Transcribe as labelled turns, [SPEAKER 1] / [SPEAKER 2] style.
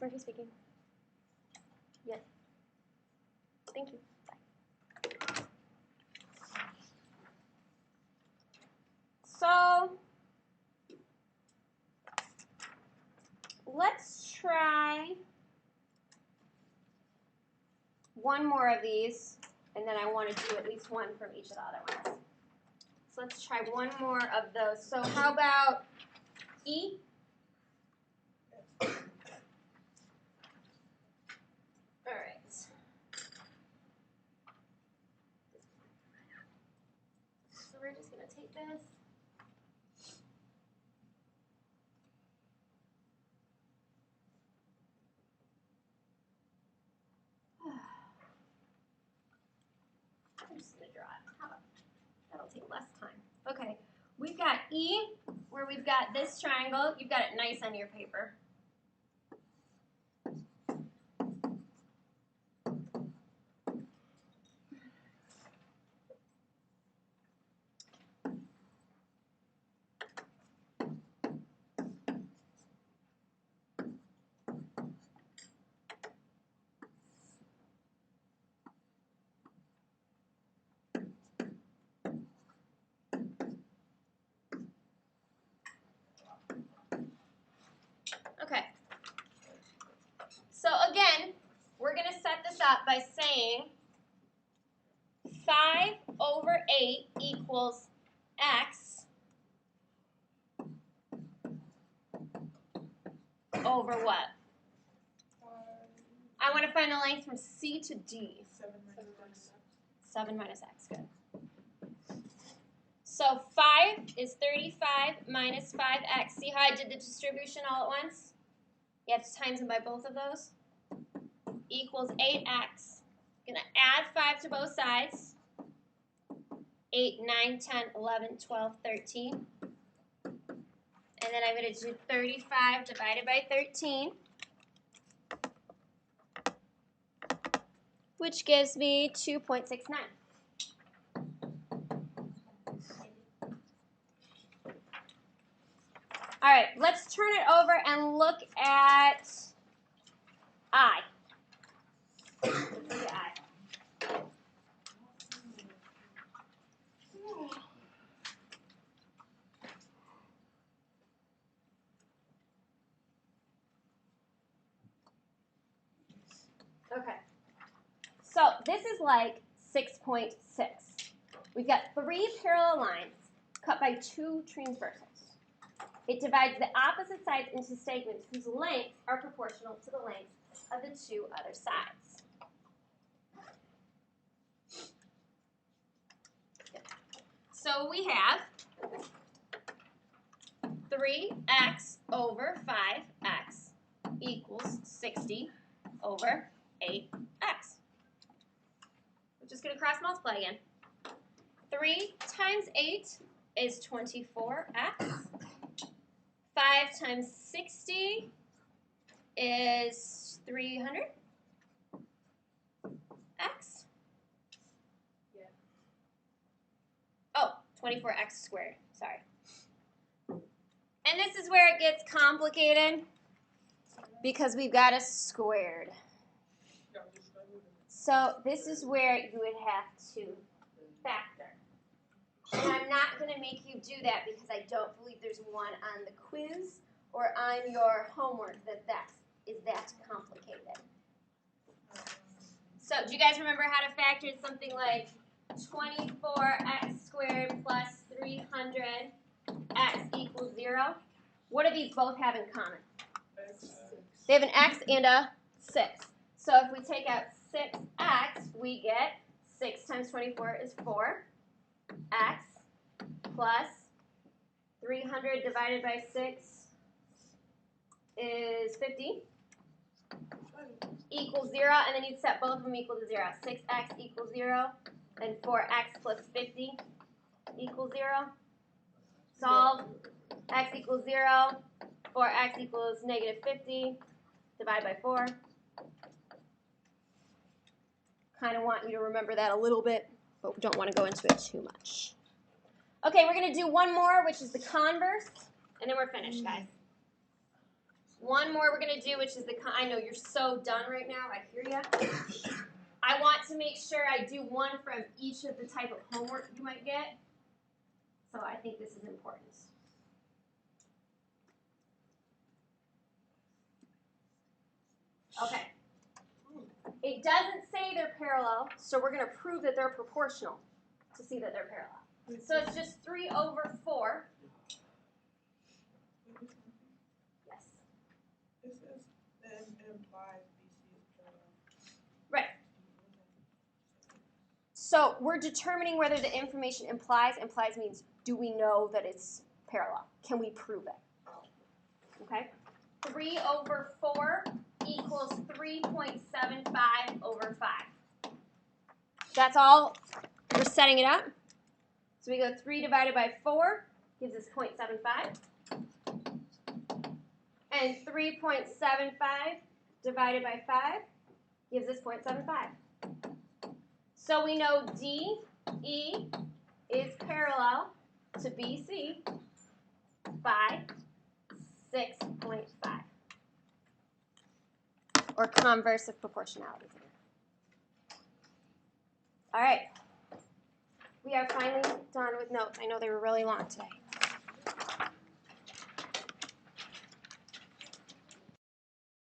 [SPEAKER 1] Miss Murphy speaking. Yes. Thank you. Bye. So let's try one more of these, and then I want to do at least one from each of the other ones. So let's try one more of those. So how about E? All right. So we're just going to take this. I'm just going to draw it. How about that'll take less time. Okay, we've got E, where we've got this triangle. You've got it nice on your paper. Okay. So again, we're going to set this up by saying 5 over 8 equals x over what? I want to find the length from C to D. 7 minus x. Good. So 5 is 35 minus 5x. See how I did the distribution all at once? You have to times them by both of those. Equals 8x. I'm going to add 5 to both sides. 8, 9, 10, 11, 12, 13. And then I'm going to do 35 divided by 13, which gives me 2.69. All right, let's turn it over and look at I. Let's look at I. Okay, so this is like 6.6. We've got 3 parallel lines cut by 2 transversals. It divides the opposite sides into segments whose lengths are proportional to the length of the 2 other sides. So we have 3x over 5x equals 60 over 8x. We're just going to cross multiply again. 3 times 8 is 24x. 5 times 60 is 300 x. Yeah. Oh, 24x squared. Sorry. And this is where it gets complicated because we've got a squared. So this is where you would have to factor. And I'm not going to make you do that because I don't believe there's one on the quiz or on your homework that is that complicated. So do you guys remember how to factor something like 24x squared plus 300x equals 0? What do these both have in common? They have an x and a 6. So if we take out 6x, we get 6 times 24 is 4. X plus 300 divided by 6 is 50 equals 0, and then you'd set both of them equal to 0. 6x equals 0, then 4x plus 50 equals 0. Solve. X equals 0, 4x equals negative 50, divide by 4. Kind of want you to remember that a little bit, but we don't want to go into it too much. Okay, we're going to do one more, which is the converse, and then we're finished, guys. One more we're going to do, which is I know you're so done right now. I hear you. I want to make sure I do one from each of the type of homework you might get. So I think this is important. Okay. It doesn't say they're parallel, so we're going to prove that they're proportional to see that they're parallel. So it's just 3 over 4. Yes.
[SPEAKER 2] It says M implies BC is parallel.
[SPEAKER 1] Right. So we're determining whether the information implies. Implies means, do we know that it's parallel? Can we prove it? Okay. 3 over 4 equals 3.75 over 5. That's all. We're setting it up. So we go 3 divided by 4 gives us 0.75. And 3.75 divided by 5 gives us 0.75. So we know DE is parallel to BC by 6.5. Or converse of proportionality. All right. We are finally done with notes. I know they were really long today.